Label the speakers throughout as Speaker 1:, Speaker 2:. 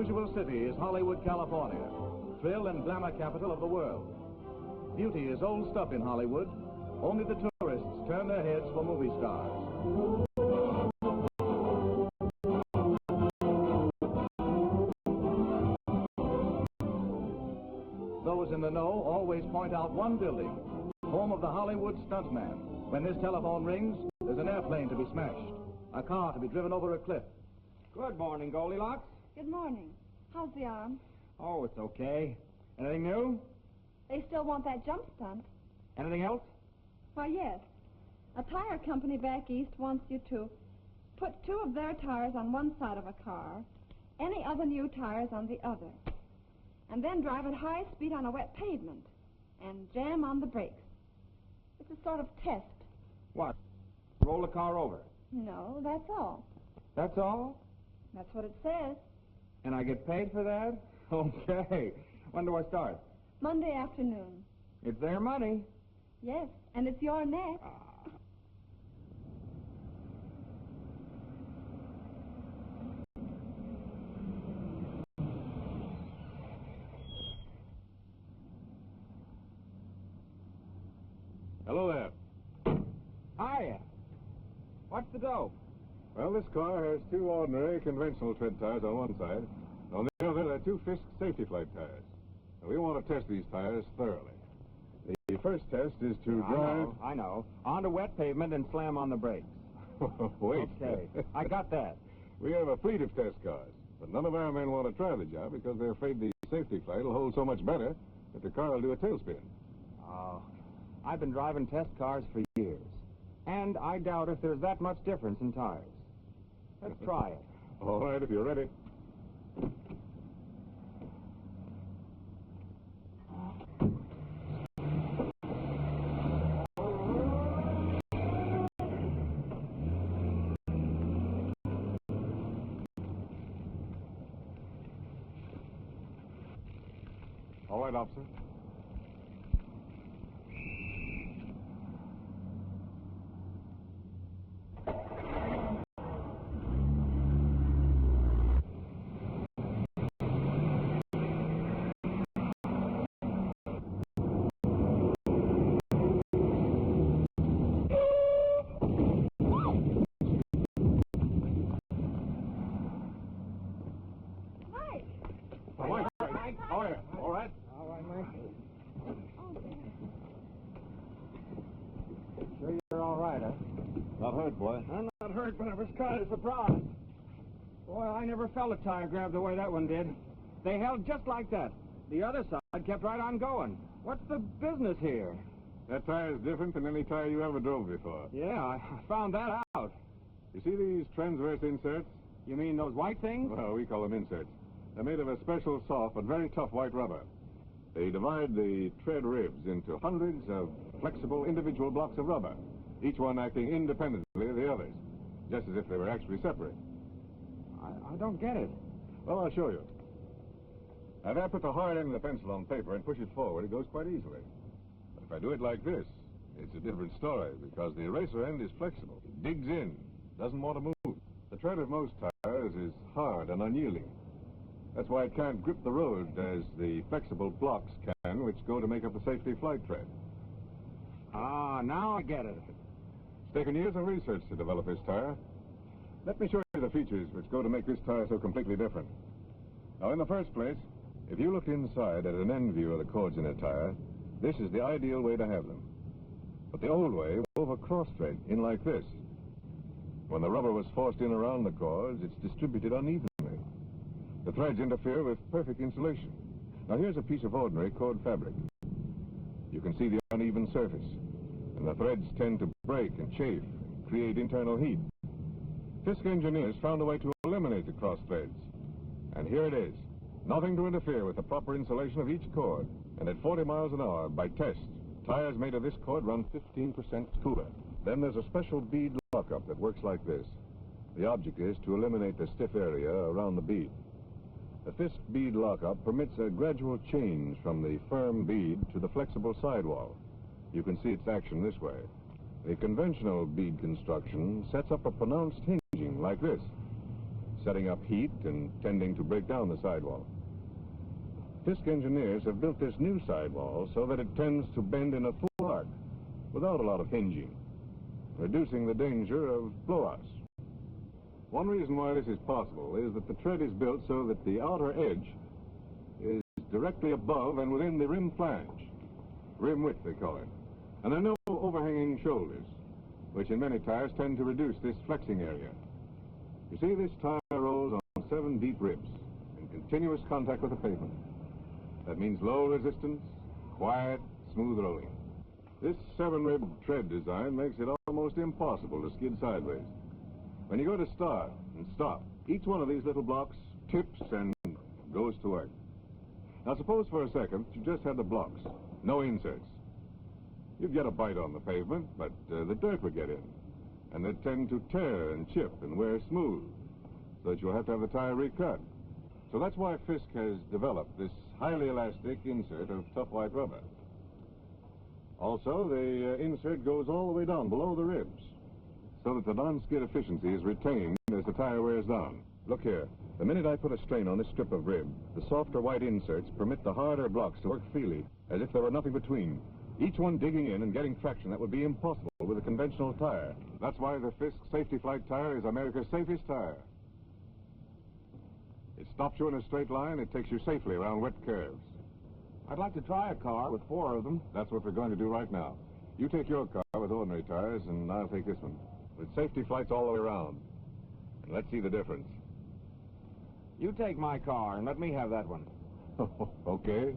Speaker 1: unusual city is Hollywood, California, thrill and glamour capital of the world. Beauty is old stuff in Hollywood. Only the tourists turn their heads for movie stars. Those in the know always point out one building, home of the Hollywood stuntman. When this telephone rings, there's an airplane to be smashed, a car to be driven over a cliff.
Speaker 2: Good morning, Goldilocks.
Speaker 3: Good morning. How's the arm?
Speaker 2: Oh, it's okay. Anything new?
Speaker 3: They still want that jump stunt.
Speaker 2: Anything else?
Speaker 3: Why, yes. A tire company back east wants you to put two of their tires on one side of a car, any other new tires on the other, and then drive at high speed on a wet pavement and jam on the brakes. It's a sort of test.
Speaker 2: What? Roll the car over?
Speaker 3: No, that's all.
Speaker 2: That's all?
Speaker 3: That's what it says.
Speaker 2: And I get paid for that? Okay. When do I start?
Speaker 3: Monday afternoon.
Speaker 2: It's their money.
Speaker 3: Yes, and it's your neck.
Speaker 4: Hello there.
Speaker 2: Hiya. What's the dope?
Speaker 4: Well, this car has two ordinary conventional tread tires on one side. On the other, there are two Fisk safety flight tires. Now, we want to test these tires thoroughly. The first test is to drive...
Speaker 2: I know. Onto wet pavement and slam on the brakes.
Speaker 4: Wait.
Speaker 2: Okay. I got that.
Speaker 4: We have a fleet of test cars, but none of our men want to try the job because they're afraid the safety flight will hold so much better that the car will do a tailspin.
Speaker 2: Oh, I've been driving test cars for years, and I doubt if there's that much difference in tires. Let's try it.
Speaker 4: All right, if you're ready. All right, officer.
Speaker 2: Sure you're all right, huh?
Speaker 4: Not hurt, boy.
Speaker 2: I'm not hurt, but I was kind of surprised. Boy, I never felt a tire grab the way that one did. They held just like that. The other side kept right on going. What's the business here?
Speaker 4: That tire is different than any tire you ever drove before.
Speaker 2: Yeah, I found that out.
Speaker 4: You see these transverse inserts?
Speaker 2: You mean those white things?
Speaker 4: Well, we call them inserts. They're made of a special soft but very tough white rubber. They divide the tread ribs into hundreds of flexible individual blocks of rubber, each one acting independently of the others, just as if they were actually separate.
Speaker 2: I don't get it.
Speaker 4: Well, I'll show you. Now, if I put the hard end of the pencil on paper and push it forward, it goes quite easily. But if I do it like this, it's a different story, because the eraser end is flexible. It digs in, doesn't want to move. The tread of most tires is hard and unyielding. That's why it can't grip the road as the flexible blocks can, which go to make up the safety flight tread.
Speaker 2: Ah, now I get it.
Speaker 4: It's taken years of research to develop this tire. Let me show you the features which go to make this tire so completely different. Now, in the first place, if you look inside at an end view of the cords in a tire, this is the ideal way to have them. But the old way wove a cross thread in like this. When the rubber was forced in around the cords, it's distributed unevenly. The threads interfere with perfect insulation. Now, here's a piece of ordinary cord fabric. You can see the uneven surface, and the threads tend to break and chafe and create internal heat. Fisk engineers found a way to eliminate the cross threads. And here it is. Nothing to interfere with the proper insulation of each cord. And at 40 miles an hour, by test, tires made of this cord run 15% cooler. Then there's a special bead lockup that works like this. The object is to eliminate the stiff area around the bead. The Fisk bead lockup permits a gradual change from the firm bead to the flexible sidewall. You can see its action this way. The conventional bead construction sets up a pronounced hinging like this. setting up heat and tending to break down the sidewall. Fisk engineers have built this new sidewall so that it tends to bend in a full arc without a lot of hinging, reducing the danger of blowouts. One reason why this is possible is that the tread is built so that the outer edge is directly above and within the rim flange, rim width they call it, and there are no overhanging shoulders, which in many tires tend to reduce this flexing area. You see, this tire rolls on 7 deep ribs in continuous contact with the pavement. That means low resistance, quiet, smooth rolling. This 7-rib tread design makes it almost impossible to skid sideways. When you go to start and stop, each one of these little blocks tips and goes to work. Now suppose for a second you just had the blocks, no inserts. You'd get a bite on the pavement, but the dirt would get in, and they'd tend to tear and chip and wear smooth, so that you'll have to have the tire recut. So that's why Fisk has developed this highly elastic insert of tough white rubber. Also, the insert goes all the way down below the ribs, so that the non-skid efficiency is retained as the tire wears down. Look here. The minute I put a strain on this strip of rib, the softer white inserts permit the harder blocks to work freely, as if there were nothing between, each one digging in and getting traction that would be impossible with a conventional tire. That's why the Fisk Safety Flight tire is America's safest tire. It stops you in a straight line, it takes you safely around wet curves.
Speaker 2: I'd like to try a car with 4 of them.
Speaker 4: That's what we're going to do right now. You take your car with ordinary tires, and I'll take this one, with safety flights all the way around. And let's see the difference.
Speaker 2: You take my car and let me have that one.
Speaker 4: Okay.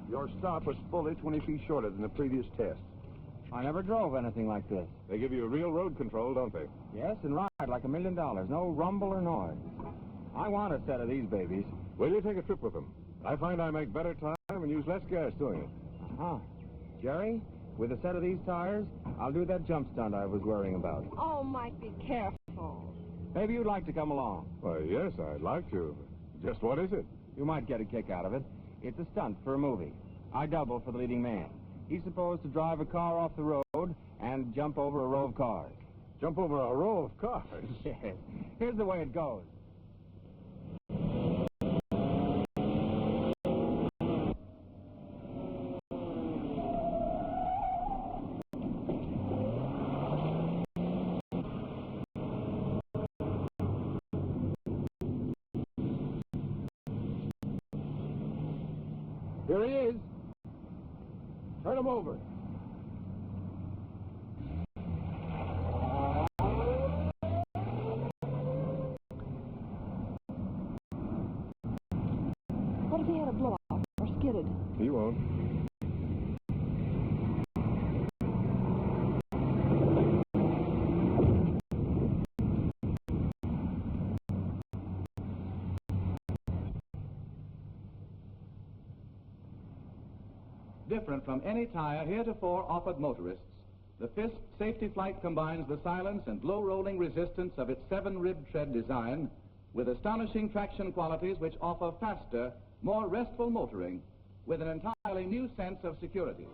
Speaker 2: Your stop was fully 20 feet shorter than the previous test. I never drove anything like this.
Speaker 4: They give you real road control, don't they?
Speaker 2: Yes, and ride like $1 million. No rumble or noise. I want a set of these babies.
Speaker 4: Will you take a trip with them? I find I make better time and use less gas doing it.
Speaker 2: Uh-huh. Jerry, with a set of these tires, I'll do that jump stunt I was worrying about.
Speaker 3: Oh, Mike, be careful.
Speaker 2: Maybe you'd like to come along.
Speaker 4: Why, yes, I'd like to. Just what is it?
Speaker 2: You might get a kick out of it. It's a stunt for a movie. I double for the leading man. He's supposed to drive a car off the road and jump over a row of cars.
Speaker 4: Jump over a row of cars?
Speaker 2: Yes. Here's the way it goes.
Speaker 4: Here he is. Turn him over.
Speaker 3: What if he had a blowout or skidded?
Speaker 4: He won't.
Speaker 1: Different from any tire heretofore offered motorists, the Fisk Safety Flight combines the silence and low-rolling resistance of its 7-rib tread design with astonishing traction qualities which offer faster, more restful motoring with an entirely new sense of security.